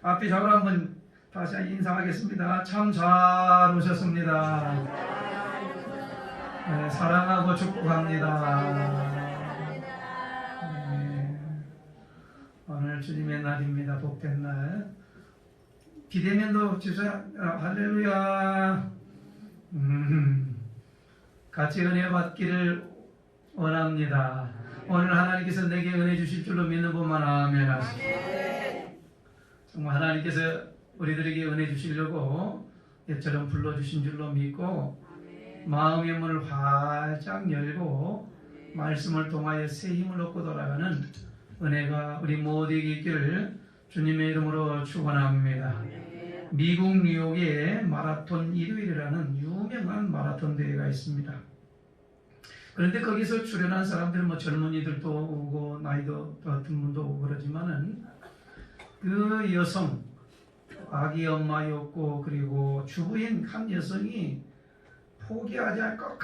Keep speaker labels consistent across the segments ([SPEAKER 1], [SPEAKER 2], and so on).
[SPEAKER 1] 앞에 좌우로 한번 다시 인사하겠습니다. 참 잘 오셨습니다. 네, 사랑하고 축복합니다. 네, 오늘 주님의 날입니다. 복된 날. 비대면도 주자. 할렐루야. 같이 은혜 받기를 원합니다. 오늘 하나님께서 내게 은혜 주실 줄로 믿는 분만 아멘 하시고, 정말 하나님께서 우리들에게 은혜 주시려고 옛처럼 불러주신 줄로 믿고 마음의 문을 활짝 열고 말씀을 통하여 새 힘을 얻고 돌아가는 은혜가 우리 모두에게 있기를 주님의 이름으로 축원합니다. 미국 뉴욕에 마라톤 일요일이라는 유명한 마라톤 대회가 있습니다. 그런데 거기서 출연한 사람들은 젊은이들도 오고 나이도 같은 분도 오고 그러지만은 그 여성, 아기 엄마였고 그리고 주부인 한 여성이 포기하지 않고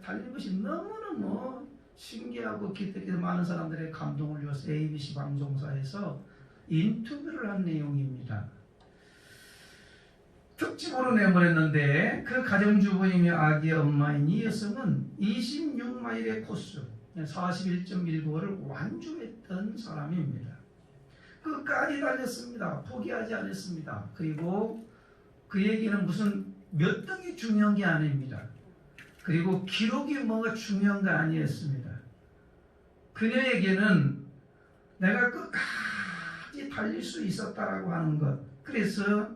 [SPEAKER 1] 달린 것이 너무너무 신기하고 기특해서 많은 사람들의 감동을 주어서 ABC 방송사에서 인터뷰를 한 내용입니다. 특집으로 내보냈는데 그 가정주부이며 아기 엄마인 이 여성은 26마일의 코스 41.195를 완주했던 사람입니다. 끝까지 달렸습니다. 포기하지 않았습니다. 그리고 그 얘기는 무슨 몇 등이 중요한 게 아닙니다. 그리고 기록이 뭐가 중요한 거 아니었습니다. 그녀에게는 내가 끝까지 달릴 수 있었다라고 하는 것. 그래서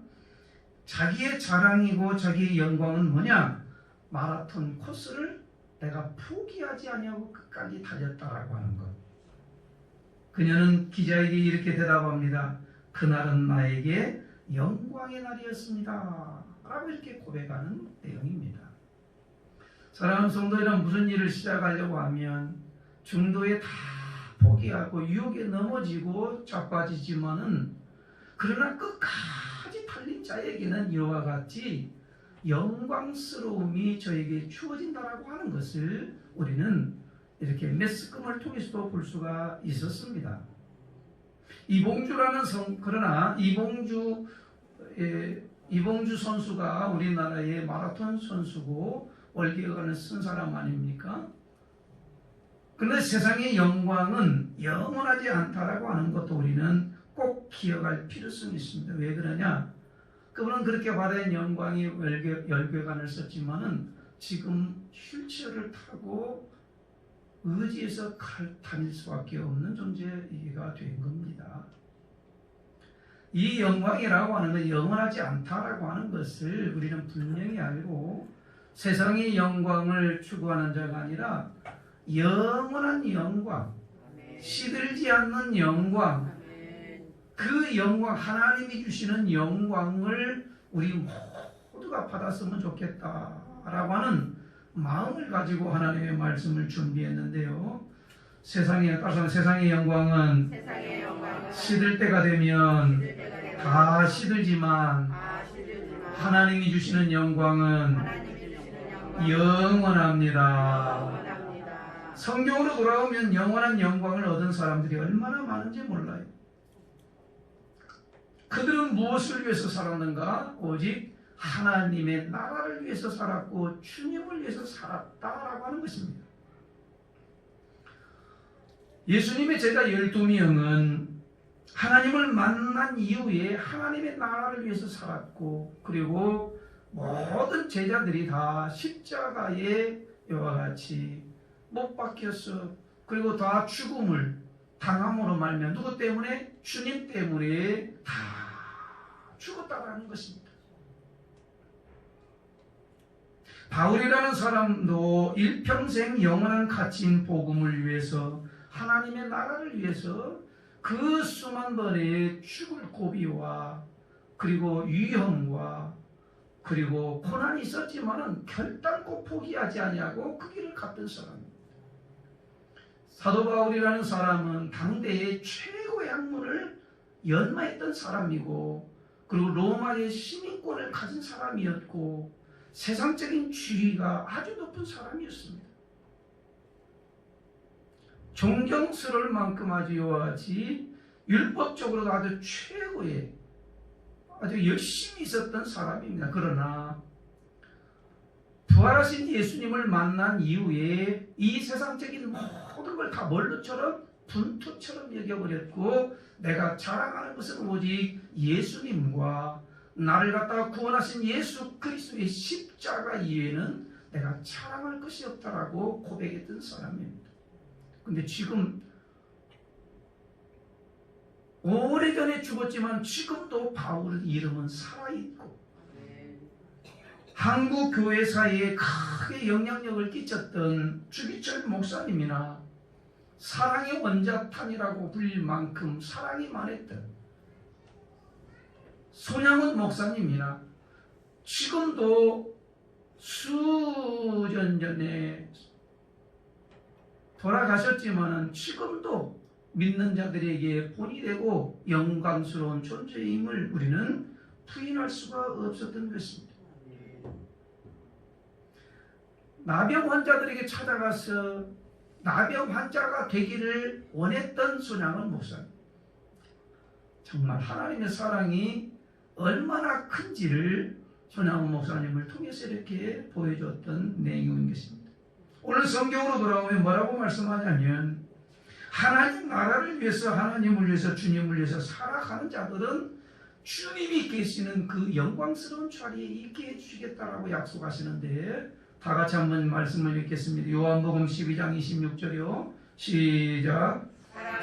[SPEAKER 1] 자기의 자랑이고 자기의 영광은 뭐냐? 마라톤 코스를 내가 포기하지 아니하고 끝까지 달렸다라고 하는 것. 그녀는 기자에게 이렇게 대답합니다. 그날은 나에게 영광의 날이었습니다. 라고 이렇게 고백하는 내용입니다. 사랑하는 성도 여러분, 무슨 일을 시작하려고 하면 중도에 다 포기하고 유혹에 넘어지고 자빠지지만은 그러나 끝까지 달린 자에게는 이와 같이 영광스러움이 저에게 주어진다라고 하는 것을 우리는 이렇게 매스컴을 통해서도 볼 수가 있었습니다. 그러나 이봉주 선수가 우리나라의 마라톤 선수고 월계관을 쓴 사람 아닙니까? 그런데 세상의 영광은 영원하지 않다라고 하는 것도 우리는 꼭 기억할 필요성이 있습니다. 왜 그러냐? 그분은 그렇게 화려한 영광이 월계관을 썼지만은 지금 휠체어를 타고 의지에서 다닐 수밖에 없는 존재가 된 겁니다. 이 영광이라고 하는 건 영원하지 않다라고 하는 것을 우리는 분명히 알고 세상의 영광을 추구하는 자가 아니라 영원한 영광, 시들지 않는 영광, 그 영광, 하나님이 주시는 영광을 우리 모두가 받았으면 좋겠다라고 하는 마음을 가지고 하나님의 말씀을 준비했는데요. 세상의 영광은 시들 때가 되면 다 시들지만 하나님이 주시는 영광은 영원합니다. 성경으로 돌아오면 영원한 영광을 얻은 사람들이 얼마나 많은지 몰라요. 그들은 무엇을 위해서 살았는가? 오직 하나님의 나라를 위해서 살았고 주님을 위해서 살았다라고 하는 것입니다. 예수님의 제자 12명은 하나님을 만난 이후에 하나님의 나라를 위해서 살았고 그리고 모든 제자들이 다 십자가에 이와 같이 못 박혀서 그리고 다 죽음을 당함으로 말미암아 누구 때문에? 주님 때문에 다 죽었다라는 것입니다. 바울이라는 사람도 일평생 영원한 가치인 복음을 위해서 하나님의 나라를 위해서 그 수만 번의 죽을 고비와 그리고 위험과 그리고 고난이 있었지만은 결단코 포기하지 아니하고 그 길을 갔던 사람입니다. 사도 바울이라는 사람은 당대의 최고의 학문을 연마했던 사람이고 그리고 로마의 시민권을 가진 사람이었고 세상적인 지위가 아주 높은 사람이었습니다. 존경스러울 만큼 아주 이와 같이 율법적으로도 아주 최고의 아주 열심히 있었던 사람입니다. 그러나 부활하신 예수님을 만난 이후에 이 세상적인 모든 걸 다 멀루처럼 분투처럼 여겨버렸고, 내가 자랑하는 것은 오직 예수님과 나를 갖다가 구원하신 예수 그리스도의 십자가 이외에는 내가 자랑할 것이 없다라고 고백했던 사람입니다. 근데 지금 오래전에 죽었지만 지금도 바울의 이름은 살아있고, 한국 교회 사이에 크게 영향력을 끼쳤던 주기철 목사님이나 사랑의 원자탄이라고 불릴 만큼 사랑이 많았던 손양원 목사님이나 지금도 수년 전에 돌아가셨지만은 지금도 믿는 자들에게 본이 되고 영광스러운 존재임을 우리는 부인할 수가 없었던 것입니다. 나병 환자들에게 찾아가서 나병 환자가 되기를 원했던 손양원 목사님, 정말 하나님의 사랑이 얼마나 큰지를 손양원 목사님을 통해서 이렇게 보여줬던 내용인 것입니다. 오늘 성경으로 돌아오면 뭐라고 말씀하냐면, 하나님 나라를 위해서, 하나님을 위해서, 주님을 위해서 살아가는 자들은 주님이 계시는 그 영광스러운 자리에 있게 해주시겠다라고 약속하시는데, 다 같이 한번 말씀을 읽겠습니다. 요한복음 12장 26절이요. 시작.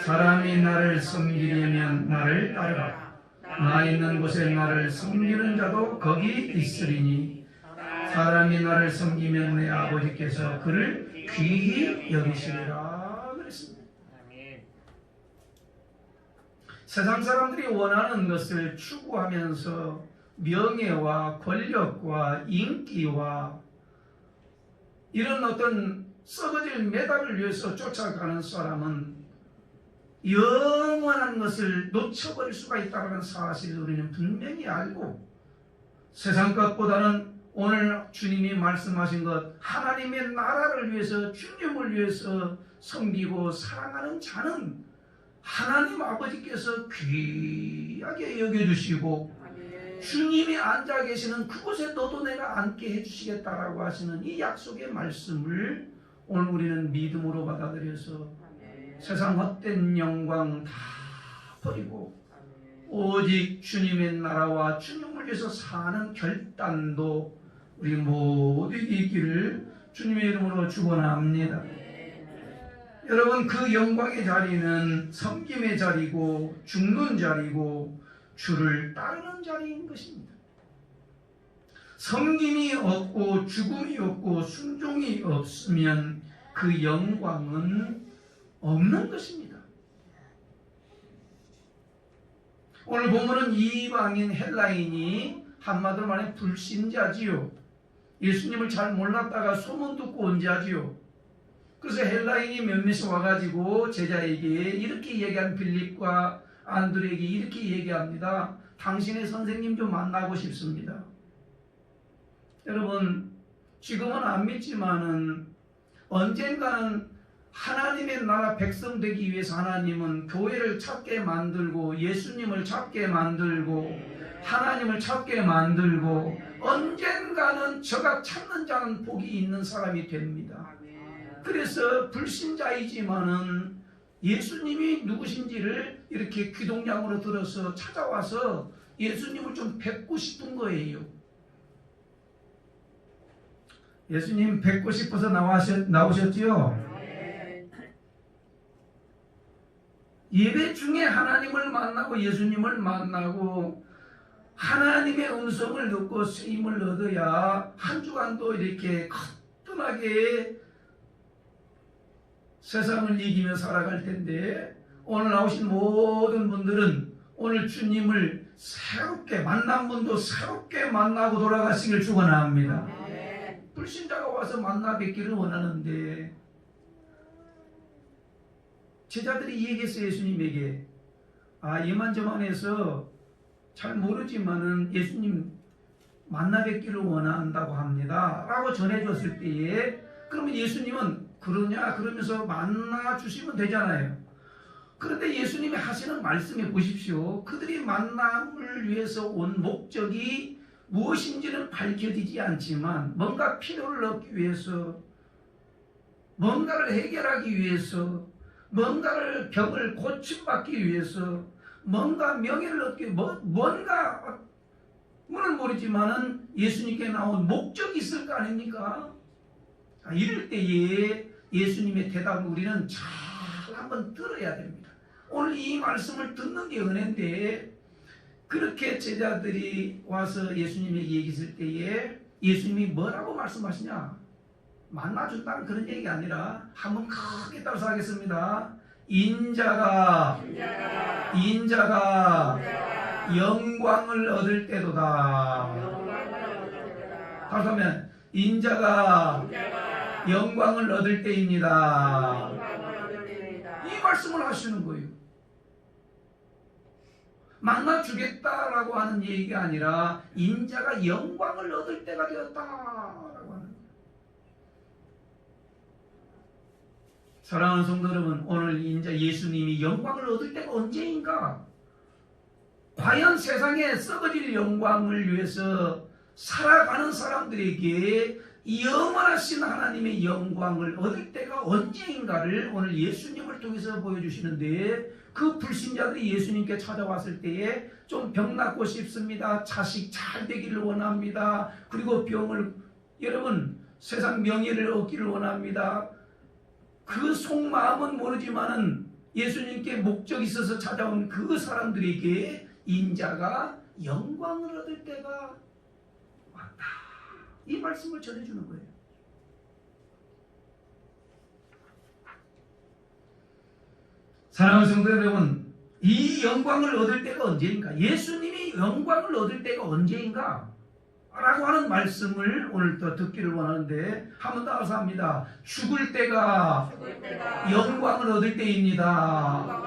[SPEAKER 1] 사람이 나를 섬기려면 나를 따르라. 나 있는 곳에 나를 섬기는 자도 거기 있으리니, 사람이 나를 섬기면 내 아버지께서 그를 귀히 여기시리라 그랬습니다. 세상 사람들이 원하는 것을 추구하면서 명예와 권력과 인기와 이런 어떤 썩어질 메달을 위해서 쫓아가는 사람은 영원한 것을 놓쳐버릴 수가 있다는 사실을 우리는 분명히 알고, 세상 것보다는 오늘 주님이 말씀하신 것, 하나님의 나라를 위해서, 주님을 위해서 섬기고 사랑하는 자는 하나님 아버지께서 귀하게 여겨주시고, 주님이 앉아 계시는 그곳에 너도 내가 앉게 해주시겠다라고 하시는 이 약속의 말씀을 오늘 우리는 믿음으로 받아들여서 세상 헛된 영광 다 버리고 오직 주님의 나라와 주님을 위해서 사는 결단도 우리 모두에게 있기를 주님의 이름으로 축원합니다. 여러분, 그 영광의 자리는 섬김의 자리고 죽는 자리고 주를 따르는 자리인 것입니다. 섬김이 없고 죽음이 없고 순종이 없으면 그 영광은 없는 것입니다. 오늘 본문은 이방인 헬라인이 한마디로 말해 불신자지요. 예수님을 잘 몰랐다가 소문 듣고 온 자지요. 그래서 헬라인이 몇몇이 와가지고 제자에게 이렇게 얘기한 빌립과 안드레에게 이렇게 얘기합니다. 당신의 선생님 좀 만나고 싶습니다. 여러분, 지금은 안 믿지만은 언젠가는 하나님의 나라 백성 되기 위해서 하나님은 교회를 찾게 만들고 예수님을 찾게 만들고 하나님을 찾게 만들고 언젠가는 저가 찾는 자는 복이 있는 사람이 됩니다. 그래서 불신자이지만은 예수님이 누구신지를 이렇게 귀동냥으로 들어서 찾아와서 예수님을 좀 뵙고 싶은 거예요. 예수님 뵙고 싶어서 나오셨지요? 예배 중에 하나님을 만나고 예수님을 만나고 하나님의 음성을 듣고 쓰임을 얻어야 한 주간도 이렇게 거뜬하게 세상을 이기며 살아갈 텐데, 오늘 나오신 모든 분들은 오늘 주님을 새롭게 만난 분도 새롭게 만나고 돌아가시길 축원합니다. 불신자가 와서 만나 뵙기를 원하는데, 제자들이 얘기했어요. 예수님에게 이만저만해서 잘 모르지만은 예수님 만나 뵙기를 원한다고 합니다 라고 전해줬을 때에, 그러면 예수님은 그러냐 그러면서 만나 주시면 되잖아요. 그런데 예수님이 하시는 말씀에 보십시오. 그들이 만남을 위해서 온 목적이 무엇인지는 밝혀지지 않지만 뭔가 필요를 얻기 위해서, 뭔가를 해결하기 위해서, 뭔가를 병을 고침받기 위해서, 뭔가 명예를 얻기 위해서, 뭔가 물은 모르지만은 예수님께 나온 목적이 있을 거 아닙니까? 이럴 때에 예수님의 대답을 우리는 잘 한번 들어야 됩니다. 오늘 이 말씀을 듣는 게 은혜인데, 그렇게 제자들이 와서 예수님에게 얘기했을 때에 예수님이 뭐라고 말씀하시냐? 만나준다는 그런 얘기가 아니라 한번 크게 따라서 하겠습니다. 인자가 영광을 얻을 때도다. 다시 하면 인자가 영광을 얻을 때입니다. 이 말씀을 하시는 거예요. 만나주겠다라고 하는 얘기가 아니라 인자가 영광을 얻을 때가 되었다라고 하는 거예요. 사랑하는 성도 여러분, 오늘 인자 예수님이 영광을 얻을 때가 언제인가? 과연 세상에 썩어질 영광을 위해서 살아가는 사람들에게 영원하신 하나님의 영광을 얻을 때가 언제인가를 오늘 예수님을 통해서 보여주시는데, 그 불신자들이 예수님께 찾아왔을 때에 좀 병낫고 싶습니다. 자식 잘 되기를 원합니다. 그리고 여러분 세상 명예를 얻기를 원합니다. 그 속마음은 모르지만은 예수님께 목적이 있어서 찾아온 그 사람들에게 인자가 영광을 얻을 때가 왔다. 이 말씀을 전해주는 거예요. 사랑하는 성도 여러분, 이 영광을 얻을 때가 언제인가? 예수님이 영광을 얻을 때가 언제인가? 라고 하는 말씀을 오늘 또 듣기를 원하는데, 한번 따라서 합니다. 죽을 때가 영광을 얻을 때입니다.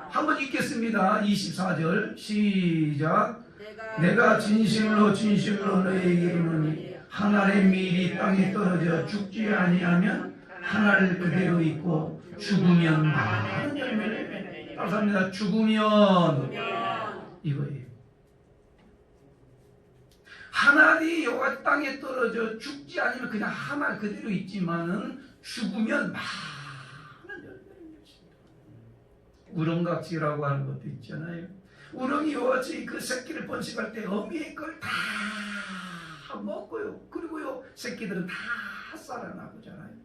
[SPEAKER 1] 한번 읽겠습니다. 24절 시작. 내가 진실로 너희에게 이르노니 하늘의 밀이 땅에 떨어져 죽지 아니하면 하늘 그대로 있고 죽으면 많은 열매를. 따라서 합니다. 죽으면 이거예요. 하늘이 여와 땅에 떨어져 죽지 않으면 그냥 하늘 그대로 있지만은 죽으면 많은 열매를 맺습니다. 우렁각지라고 하는 것도 있잖아요. 우렁이 요같이 그 새끼를 번식할 때 어미의 걸 다 먹고요. 그리고요 새끼들은 다 살아나고잖아요.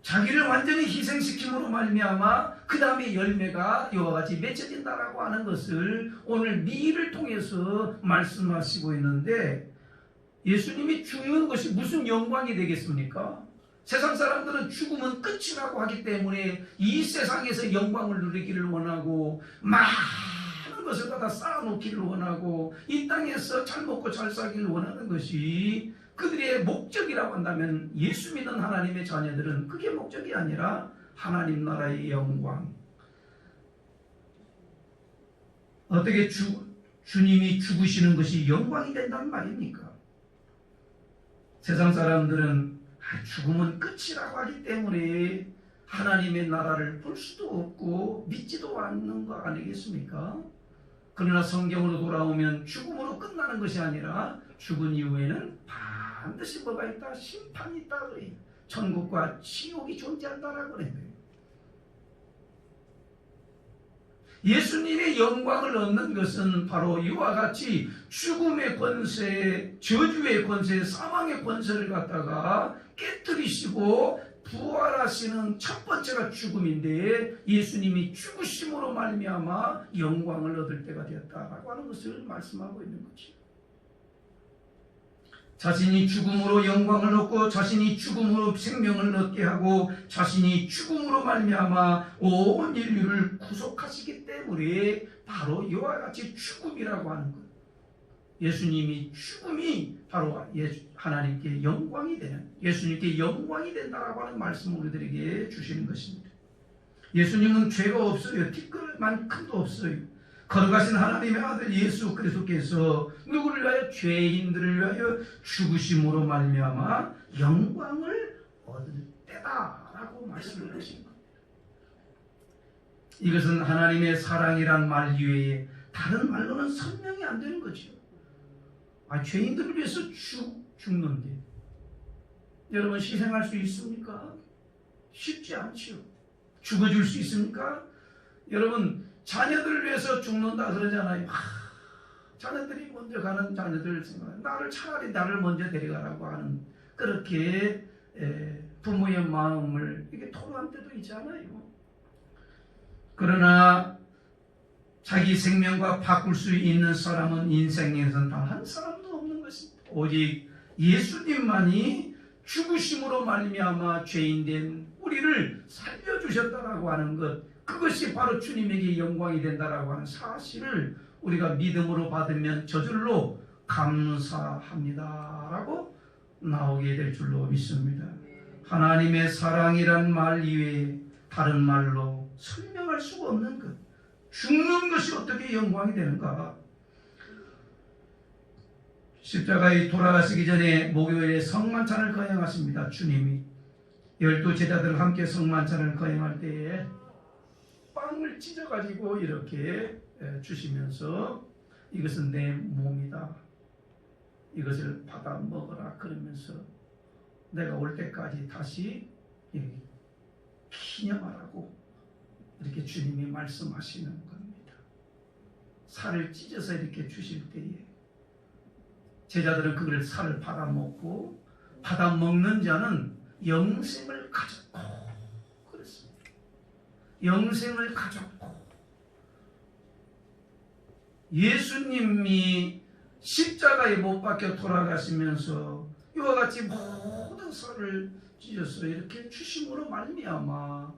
[SPEAKER 1] 자기를 완전히 희생시킴으로 말미암아 그 다음에 열매가 이와 같이 맺혀진다라고 하는 것을 오늘 미를 통해서 말씀하시고 있는데, 예수님이 죽는 것이 무슨 영광이 되겠습니까? 세상 사람들은 죽음은 끝이라고 하기 때문에 이 세상에서 영광을 누리기를 원하고 많은 것을 다 쌓아놓기를 원하고 이 땅에서 잘 먹고 잘 살기를 원하는 것이 그들의 목적이라고 한다면, 예수 믿는 하나님의 자녀들은 그게 목적이 아니라 하나님 나라의 영광. 어떻게 주님이 죽으시는 것이 영광이 된단 말입니까? 세상 사람들은 죽음은 끝이라고 하기 때문에 하나님의 나라를 볼 수도 없고 믿지도 않는 거 아니겠습니까? 그러나 성경으로 돌아오면 죽음으로 끝나는 것이 아니라 죽은 이후에는 반드시 뭐가 있다? 심판이 있다. 천국과 지옥이 존재한다라고 그래요. 예수님의 영광을 얻는 것은 바로 이와 같이 죽음의 권세, 저주의 권세, 사망의 권세를 갖다가 깨뜨리시고 부활하시는 첫 번째가 죽음인데, 예수님이 죽으심으로 말미암아 영광을 얻을 때가 되었다라고 하는 것을 말씀하고 있는 거죠. 자신이 죽음으로 영광을 얻고 자신이 죽음으로 생명을 얻게 하고 자신이 죽음으로 말미암아 온 인류를 구속하시기 때문에 바로 이와 같이 죽음이라고 하는 것, 예수님이 죽음이 바로 하나님께 영광이 되는, 예수님께 영광이 된다라고 하는 말씀을 우리들에게 주시는 것입니다. 예수님은 죄가 없어요. 티끌만큼도 없어요. 걸어가신 하나님의 아들 예수 그리스도께서 누구를 위하여? 죄인들을 위하여 죽으심으로 말미암아 영광을 얻을 때다라고 말씀을 하신 겁니다. 이것은 하나님의 사랑이란 말 이외에 다른 말로는 설명이 안 되는 거죠. 죄인들을 위해서 죽는데 여러분 희생할 수 있습니까? 쉽지 않죠. 죽어줄 수 있습니까? 여러분 자녀들을 위해서 죽는다 그러잖아요. 자녀들이 먼저 가는 자녀들 생각, 차라리 나를 먼저 데려가라고 하는 그렇게 부모의 마음을 이게 토로한 때도 있잖아요. 그러나 자기 생명과 바꿀 수 있는 사람은 인생에서는 단 한 사람도 없는 것입니다. 오직 예수님만이 죽으심으로 말미암아 죄인된 우리를 살려주셨다라고 하는 것, 그것이 바로 주님에게 영광이 된다라고 하는 사실을 우리가 믿음으로 받으면 저절로 감사합니다라고 나오게 될 줄로 믿습니다. 하나님의 사랑이란 말 이외에 다른 말로 설명할 수가 없는 것, 죽는 것이 어떻게 영광이 되는가? 십자가에 돌아가시기 전에 목요일에 성만찬을 거행하십니다. 주님이 12 제자들과 함께 성만찬을 거행할 때에 빵을 찢어가지고 이렇게 주시면서 이것은 내 몸이다, 이것을 받아 먹어라 그러면서 내가 올 때까지 다시 기념하라고 이렇게 주님이 말씀하시는 겁니다. 살을 찢어서 이렇게 주실 때에 제자들은 그걸 살을 받아 먹고, 받아 먹는 자는 영생을 가졌고 그랬습니다. 영생을 가졌고, 예수님이 십자가에 못 박혀 돌아가시면서 이와 같이 모든 살을 찢어서 이렇게 주심으로 말미암아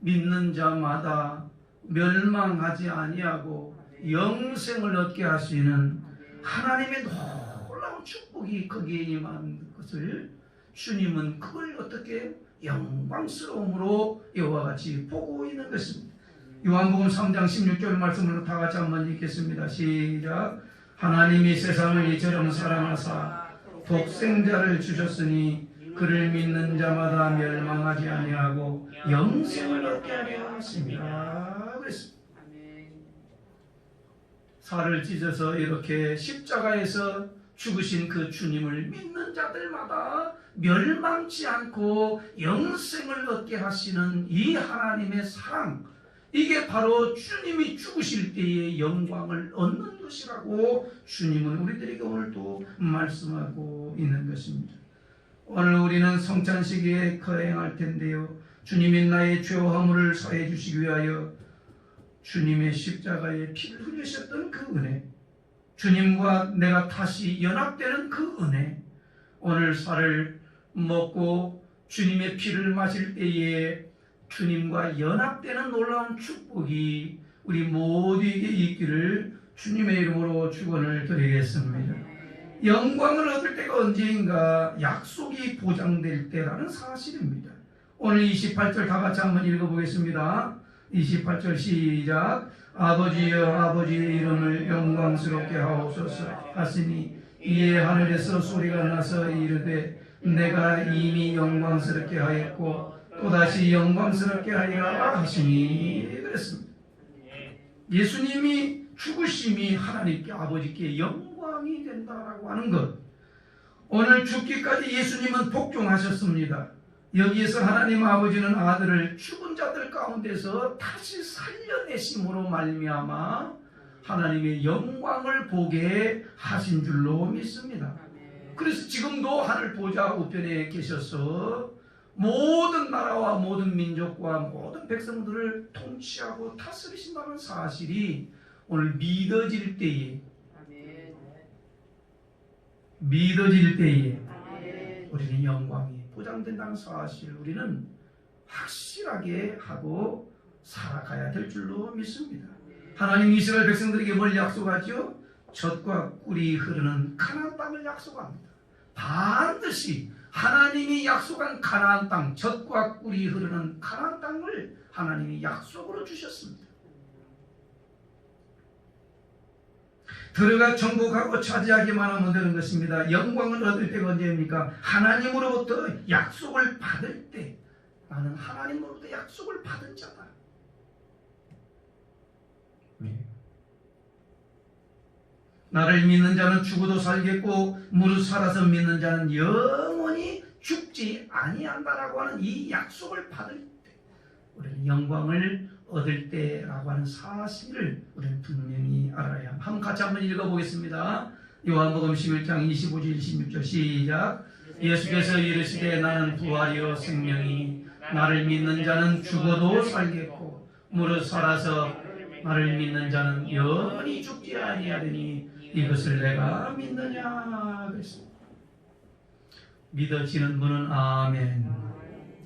[SPEAKER 1] 믿는 자마다 멸망하지 아니하고 영생을 얻게 하시는 하나님의 놀라운 축복이 거기에 임한 것을 주님은 그걸 어떻게 영광스러움으로 이와 같이 보고 있는 것입니다. 요한복음 3장 16절 말씀을 다 같이 한번 읽겠습니다. 시작. 하나님이 세상을 이처럼 사랑하사 독생자를 주셨으니 그를 믿는 자마다 멸망하지 아니하고 영생을 얻게 하려 하십니다. 그랬습니다. 살을 찢어서 이렇게 십자가에서 죽으신 그 주님을 믿는 자들마다 멸망치 않고 영생을 얻게 하시는 이 하나님의 사랑, 이게 바로 주님이 죽으실 때의 영광을 얻는 것이라고 주님은 우리들에게 오늘도 말씀하고 있는 것입니다. 오늘 우리는 성찬식에 거행할 텐데요, 주님이 나의 죄와 허물을 사해 주시기 위하여 주님의 십자가에 피를 흘리셨던 그 은혜, 주님과 내가 다시 연합되는 그 은혜, 오늘 살을 먹고 주님의 피를 마실 때에 주님과 연합되는 놀라운 축복이 우리 모두에게 있기를 주님의 이름으로 축원을 드리겠습니다. 영광을 얻을 때가 언제인가? 약속이 보장될 때라는 사실입니다. 오늘 28절 다 같이 한번 읽어보겠습니다. 28절 시작. 아버지여 아버지의 이름을 영광스럽게 하옵소서 하시니 이에 하늘에서 소리가 나서 이르되 내가 이미 영광스럽게 하였고 또다시 영광스럽게 하리라 하시니 그랬습니다. 예수님이 죽으심이 하나님께 아버지께 영광이 된다라고 하는 것, 오늘 죽기까지 예수님은 복종하셨습니다. 여기에서 하나님 아버지는 아들을 죽은 자들 가운데서 다시 살려내심으로 말미암아 하나님의 영광을 보게 하신 줄로 믿습니다. 그래서 지금도 하늘 보좌 우편에 계셔서 모든 나라와 모든 민족과 모든 백성들을 통치하고 다스리신다는 사실이 오늘 믿어질 때에 우리는 영광이 보장된다는 사실, 우리는 확실하게 하고 살아가야 될 줄로 믿습니다. 하나님 이스라엘 백성들에게 뭘 약속하죠? 젖과 꿀이 흐르는 가나안 땅을 약속합니다. 반드시 하나님이 약속한 가나안 땅, 젖과 꿀이 흐르는 가나안 땅을 하나님이 약속으로 주셨습니다. 들어가 정복하고 차지하기만 하면 되는 것입니다. 영광을 얻을 때가 언제입니까? 하나님으로부터 약속을 받을 때. 나는 하나님으로부터 약속을 받은 자다. 나를 믿는 자는 죽어도 살겠고 무릇 살아서 믿는 자는 영원히 죽지 아니한다라고 하는 이 약속을 받을 때, 우리는 영광을 얻을 때라고 하는 사실을 우리는 분명히 알아야 합니다. 한번 같이 한번 읽어보겠습니다. 요한복음 11장 25절 26절 시작. 예수께서 이르시되 나는 부활이요 생명이니 나를 믿는 자는 죽어도 살겠고 무릇 살아서 나를 믿는 자는 영원히 죽지 아니하리니 이것을 내가 믿느냐 그랬습니다. 믿어지는 분은 아멘.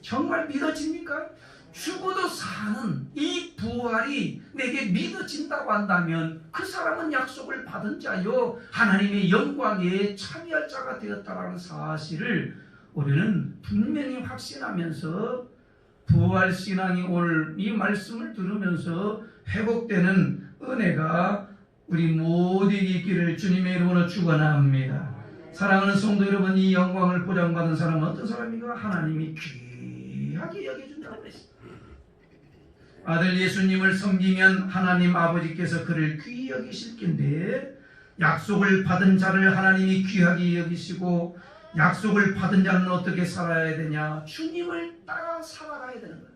[SPEAKER 1] 정말 믿어집니까? 죽어도 사는 이 부활이 내게 믿어진다고 한다면 그 사람은 약속을 받은 자요 하나님의 영광에 참여할 자가 되었다라는 사실을 우리는 분명히 확신하면서 부활신앙이 오늘 이 말씀을 들으면서 회복되는 은혜가 우리 모두에게 있기를 주님의 이름으로 축원합니다. 사랑하는 성도 여러분, 이 영광을 보장받은 사람은 어떤 사람인가? 하나님이 귀하게 여겨준다고 그랬습니다. 아들 예수님을 섬기면 하나님 아버지께서 그를 귀히 여기실 텐데, 약속을 받은 자를 하나님이 귀하게 여기시고 약속을 받은 자는 어떻게 살아야 되냐? 주님을 따라 살아가야 되는 거예요.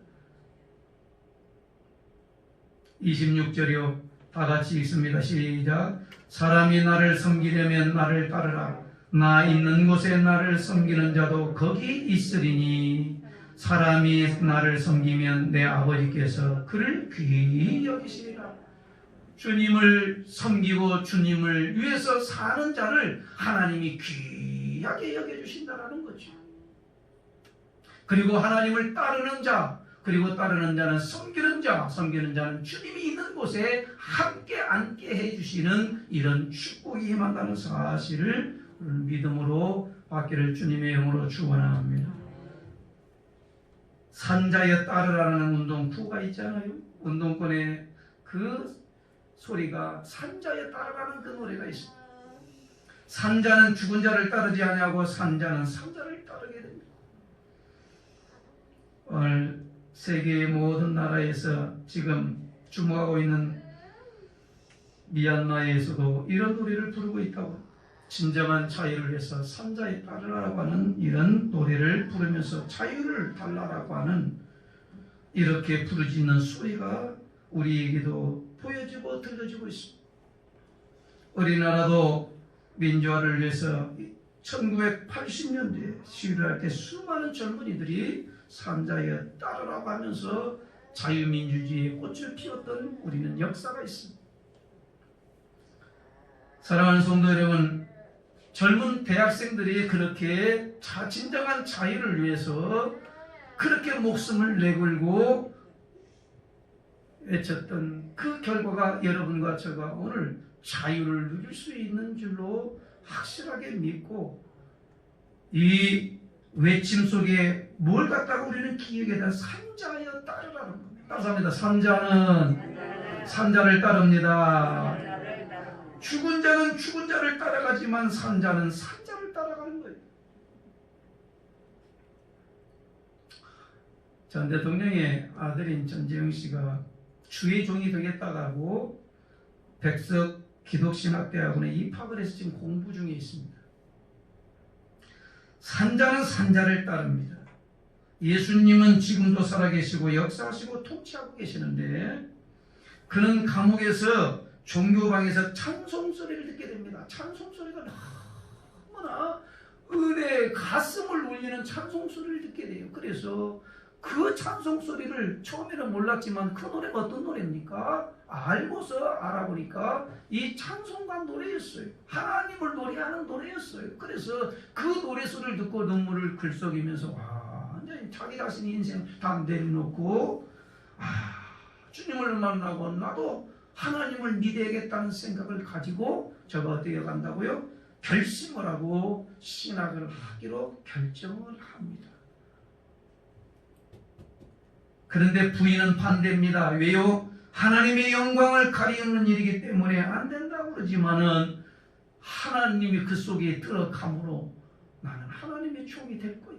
[SPEAKER 1] 26절이요. 다 같이 읽습니다. 시작. 사람이 나를 섬기려면 나를 따르라. 나 있는 곳에 나를 섬기는 자도 거기 있으리니 사람이 나를 섬기면 내 아버지께서 그를 귀히 여기시리라. 주님을 섬기고 주님을 위해서 사는 자를 하나님이 귀하게 여겨주신다라는 거죠. 그리고 하나님을 따르는 자, 그리고 따르는 자는 섬기는 자, 섬기는 자는 주님이 있는 곳에 함께 앉게 해주시는 이런 축복이 임한다는 사실을 믿음으로 받기를 주님의 이름으로 축원합니다. 산자여 따르라는 운동구가 있잖아요. 운동권에 그 소리가 산자여 따르라는 그 노래가 있습니다. 산자는 죽은 자를 따르지 아니하고 산자는 산자를 따르게 됩니다. 오늘 세계의 모든 나라에서 지금 주목하고 있는 미얀마에서도 이런 노래를 부르고 있다고. 진정한 자유를 위해서 산자에 따르라고 하는 이런 노래를 부르면서 자유를 달라라고 하는 이렇게 부르짖는 소리가 우리에게도 보여지고 들려지고 있습니다. 우리나라도 민주화를 위해서 1980년대에 시위를 할 때 수많은 젊은이들이 산자에 따르라고 하면서 자유민주주의의 꽃을 피웠던 우리는 역사가 있습니다. 사랑하는 성도 여러분, 젊은 대학생들이 그렇게 진정한 자유를 위해서 그렇게 목숨을 내걸고 외쳤던 그 결과가 여러분과 제가 오늘 자유를 누릴 수 있는 줄로 확실하게 믿고 이 외침 속에 뭘 갖다가 우리는 기억에 대한 산자여 따르라는 겁니다. 감사합니다. 산자를 따릅니다. 죽은 자는 죽은 자를 따라가지만 산자는 산자를 따라가는 거예요. 전 대통령의 아들인 전재영 씨가 주의 종이 되겠다고 백석 기독신학대학원에 입학을 해서 지금 공부 중에 있습니다. 산자는 산자를 따릅니다. 예수님은 지금도 살아계시고 역사하시고 통치하고 계시는데 그는 감옥에서 종교방에서 찬송소리를 듣게 됩니다. 찬송소리가 너무나 은혜, 가슴을 울리는 찬송소리를 듣게 돼요. 그래서 그 찬송소리를 처음에는 몰랐지만 그 노래가 어떤 노래입니까? 알고서 알아보니까 이 찬송가 노래였어요. 하나님을 노래하는 노래였어요. 그래서 그 노래소리를 듣고 눈물을 글썩이면서 완전히 자기 자신의 인생 다 내려놓고 주님을 만나고 나도 하나님을 믿어야겠다는 생각을 가지고 저가 어떻게 간다고요? 결심을 하고 신학을 하기로 결정을 합니다. 그런데 부인은 반대입니다. 왜요? 하나님의 영광을 가리우는 일이기 때문에 안 된다고 그러지만은 하나님이 그 속에 들어감으로 나는 하나님의 종이 될 거야.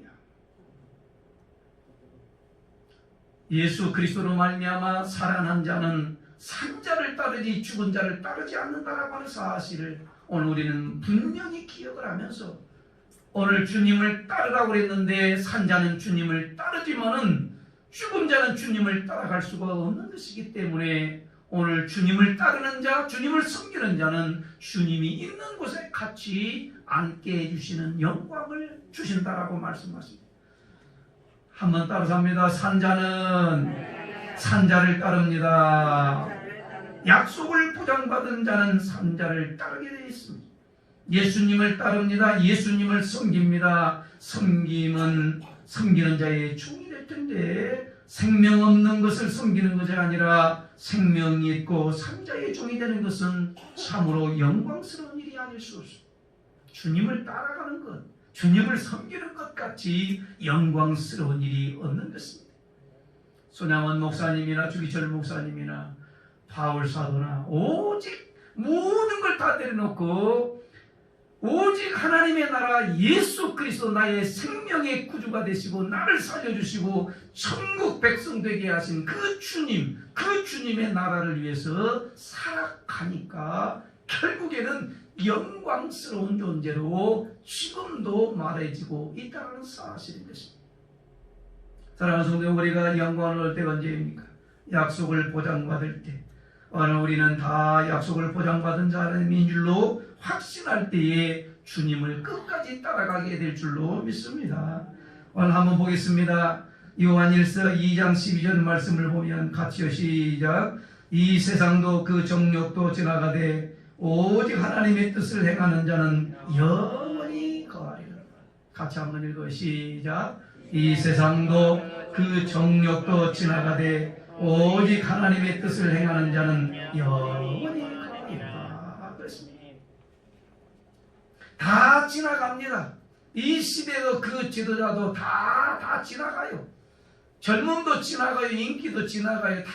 [SPEAKER 1] 예수 그리스도로 말미암아 살아난 자는 산 자를 따르지 죽은 자를 따르지 않는다라고 하는 사실을 오늘 우리는 분명히 기억을 하면서, 오늘 주님을 따르라고 그랬는데 산 자는 주님을 따르지만은 죽은 자는 주님을 따라갈 수가 없는 것이기 때문에 오늘 주님을 따르는 자, 주님을 섬기는 자는 주님이 있는 곳에 같이 앉게 해주시는 영광을 주신다라고 말씀하십니다. 한번 따라서 합니다. 산자는 산자를 따릅니다. 약속을 보장받은 자는 산자를 따르게 되어 있습니다. 예수님을 따릅니다. 예수님을 섬깁니다. 섬김은 섬기는 자의 종이 될 텐데, 생명 없는 것을 섬기는 것이 아니라 생명이 있고 산자의 종이 되는 것은 참으로 영광스러운 일이 아닐 수 없습니다. 주님을 따라가는 것, 주님을 섬기는 것 같이 영광스러운 일이 없는 것입니다. 손양원 목사님이나 주기철 목사님이나 바울 사도나 오직 모든 걸 다 내려놓고 오직 하나님의 나라 예수 그리스도 나의 생명의 구주가 되시고 나를 살려주시고 천국 백성 되게 하신 그 주님, 그 주님의 나라를 위해서 살아가니까 결국에는 영광스러운 존재로 지금도 말해지고 있다는 사실인 것입니다. 사랑하는 성도, 우리가 영광을 얻을 때가 언제입니까? 약속을 보장받을 때. 오늘 우리는 다 약속을 보장받은 자라는 줄로 확신할 때에 주님을 끝까지 따라가게 될 줄로 믿습니다. 오늘 한번 보겠습니다. 요한일서 2장 12절 말씀을 보면 같이요, 시작. 이 세상도 그 정욕도 지나가되 오직 하나님의 뜻을 행하는 자는 영원히 거하리라. 같이 한번 읽어, 시작. 이 세상도 그 정욕도 지나가되 오직 하나님의 뜻을 행하는 자는 영원히 거하리라. 그렇습니다. 다 지나갑니다. 이 시대도 그 지도자도 다 지나가요. 젊음도 지나가요. 인기도 지나가요. 다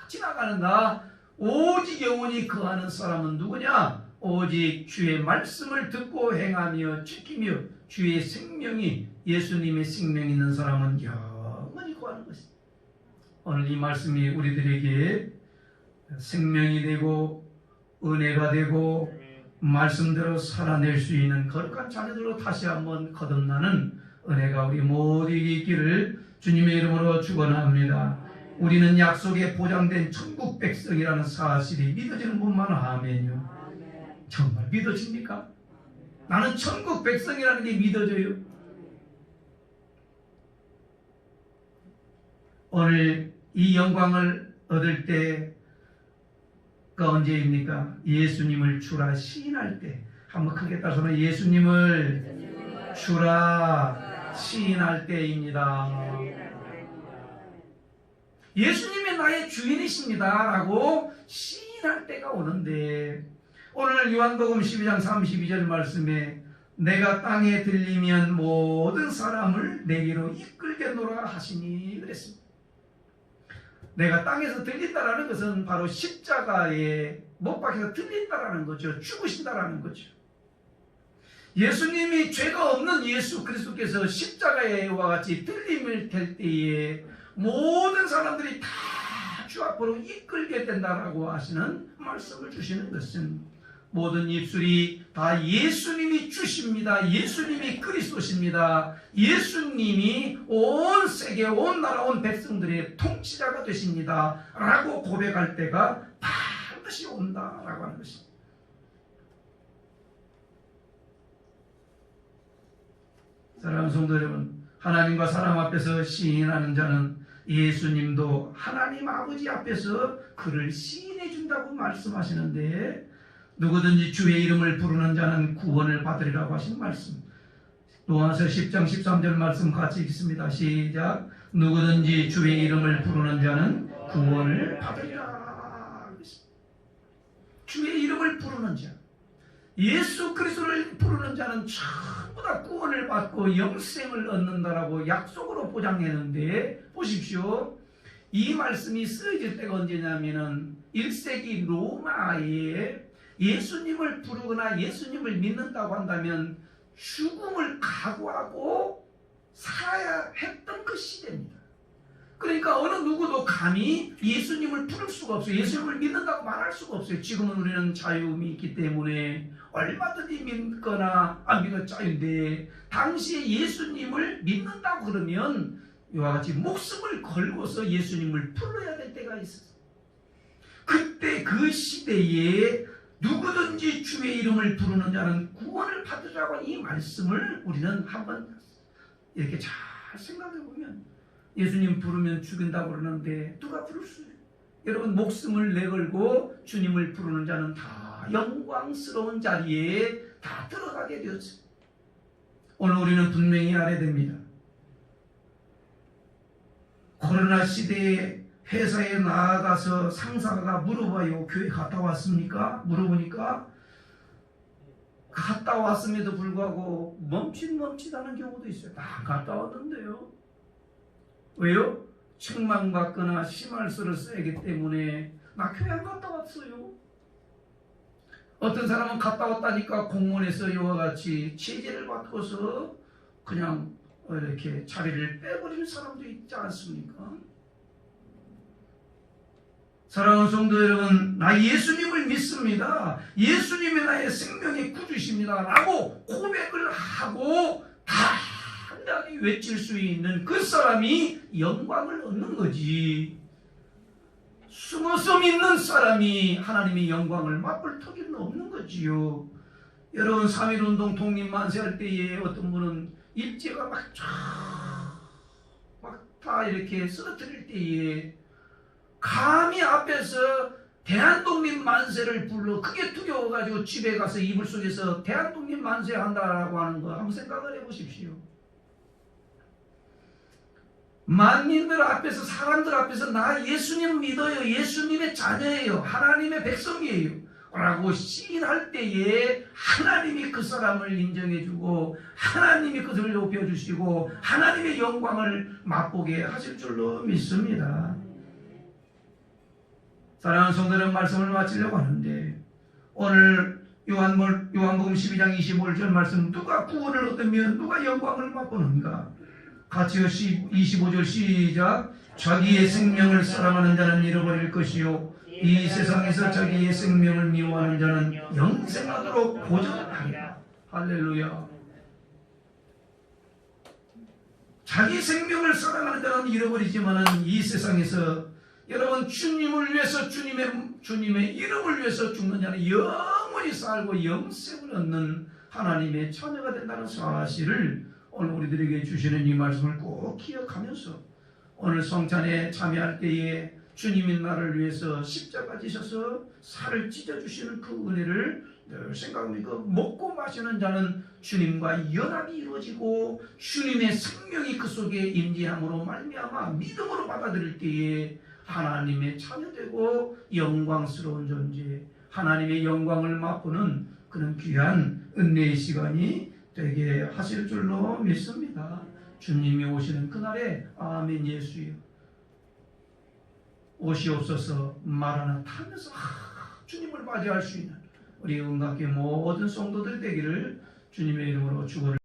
[SPEAKER 1] 지나가는다. 오직 영원히 거하는 사람은 누구냐? 오직 주의 말씀을 듣고 행하며 지키며 주의 생명이, 예수님의 생명이 있는 사람은 영원히 거하는 것입니다. 오늘 이 말씀이 우리들에게 생명이 되고 은혜가 되고 말씀대로 살아낼 수 있는 거룩한 자녀들로 다시 한번 거듭나는 은혜가 우리 모두에게 있기를 주님의 이름으로 축원합니다. 우리는 약속에 보장된 천국 백성이라는 사실이 믿어지는 분만 아멘요. 정말 믿어집니까? 나는 천국 백성이라는 게 믿어져요. 오늘 이 영광을 얻을 때가 언제입니까? 예수님을 주라 시인할 때. 한번 크게 따라서 예수님을 주라 시인할 때입니다. 예수님이 나의 주인이십니다 라고 시인할 때가 오는데, 오늘 요한복음 12장 32절 말씀에 내가 땅에 들리면 모든 사람을 내게로 이끌겠노라 하시니 그랬습니다. 내가 땅에서 들린다라는 것은 바로 십자가에 못 박혀서 들린다라는 거죠. 죽으신다라는 거죠. 예수님이 죄가 없는 예수 그리스도께서 십자가에와 같이 들림을 될 때에 모든 사람들이 다 주 앞으로 이끌게 된다라고 하시는 말씀을 주시는 것은, 모든 입술이 다 예수님이 주십니다. 예수님이 그리스도십니다. 예수님이 온 세계, 온 나라, 온 백성들의 통치자가 되십니다 라고 고백할 때가 반드시 온다라고 하는 것입니다. 사랑하는 성도 여러분, 하나님과 사람 앞에서 시인하는 자는 예수님도 하나님 아버지 앞에서 그를 시인해 준다고 말씀하시는데, 누구든지 주의 이름을 부르는 자는 구원을 받으리라고 하신 말씀. 로마서 10장 13절 말씀 같이 읽습니다. 시작. 누구든지 주의 이름을 부르는 자는 구원을 받으리라. 주의 이름을 부르는 자, 예수 그리스도를 부르는 자는 전부 다 구원을 받고 영생을 얻는다라고 약속으로 보장했는데, 보십시오. 이 말씀이 쓰여질 때가 언제냐면은 1세기 로마에 예수님을 부르거나 예수님을 믿는다고 한다면 죽음을 각오하고 살아야 했던 그 시대입니다. 그러니까 어느 누구도 감히 예수님을 부를 수가 없어요. 예수님을 믿는다고 말할 수가 없어요. 지금은 우리는 자유음이 있기 때문에 얼마든지 믿거나 안 믿어 자유인데, 당시에 예수님을 믿는다고 그러면 이와 같이 목숨을 걸고서 예수님을 불러야 될 때가 있었어요. 그때 그 시대에 누구든지 주의 이름을 부르는 자는 구원을 받으라고 하는 이 말씀을 우리는 한번 이렇게 잘 생각해 보면, 예수님 부르면 죽인다고 그러는데 누가 부를 수 있어요? 여러분, 목숨을 내걸고 주님을 부르는 자는 다 영광스러운 자리에 다 들어가게 되었어요. 오늘 우리는 분명히 알아야 됩니다. 코로나 시대에 회사에 나아가서 상사가 물어봐요. 교회 갔다 왔습니까? 물어보니까 갔다 왔음에도 불구하고 멈칫멈칫하는 경우도 있어요. 다 갔다 왔는데요. 왜요? 책망받거나 심할서를 써야기 때문에 나 교회 안 갔다 왔어요. 어떤 사람은 갔다 왔다니까 공무원에서 이와 같이 체제를 바꿔서 그냥 이렇게 자리를 빼버리는 사람도 있지 않습니까? 사랑하는 성도 여러분, 나 예수님을 믿습니다. 예수님이 나의 생명의 구주십니다 라고 고백을 하고 당당히 외칠 수 있는 그 사람이 영광을 얻는 거지, 숨어서 믿는 사람이 하나님의 영광을 맛볼 턱이 없는 거지요. 여러분, 3.1운동 독립만세할 때에 어떤 분은 일제가 막 다 이렇게 쓰러뜨릴 때에 감히 앞에서 대한독립만세를 불러 그게 두려워가지고 집에 가서 이불 속에서 대한독립만세 한다라고 하는 거 한번 생각을 해보십시오. 만민들 앞에서, 사람들 앞에서 나 예수님 믿어요, 예수님의 자녀예요, 하나님의 백성이에요 라고 시인할 때에 하나님이 그 사람을 인정해주고 하나님이 그들을 높여주시고 하나님의 영광을 맛보게 하실 줄로 믿습니다. 사랑하는 성도는 말씀을 마치려고 하는데, 오늘 요한복음 12장 25절 말씀, 누가 구원을 얻으면 누가 영광을 맛보는가? 같이요. 25절 시작. 자기의 생명을 사랑하는 자는 잃어버릴 것이요, 이 세상에서 자기의 생명을 미워하는 자는 영생하도록 보존하리라. 할렐루야. 자기 생명을 사랑하는 자는 잃어버리지만은 이 세상에서 여러분, 주님을 위해서, 주님의 이름을 위해서 죽는 자는 영원히 살고 영생을 얻는 하나님의 자녀가 된다는 사실을 오늘 우리들에게 주시는 이 말씀을 꼭 기억하면서, 오늘 성찬에 참여할 때에 주님이 나를 위해서 십자가 지셔서 살을 찢어주시는 그 은혜를 늘 생각하며, 먹고 마시는 자는 주님과 연합이 이루어지고 주님의 생명이 그 속에 임재함으로 말미암아 믿음으로 받아들일 때에 하나님의 자녀되고 영광스러운 존재, 하나님의 영광을 맛보는 그런 귀한 은혜의 시간이 되게 하실 줄로 믿습니다. 주님이 오시는 그날에 아멘 예수여 오시옵소서 말 하나 타면서 주님을 맞이할 수 있는 우리 은각계 모든 성도들 되기를 주님의 이름으로 축원을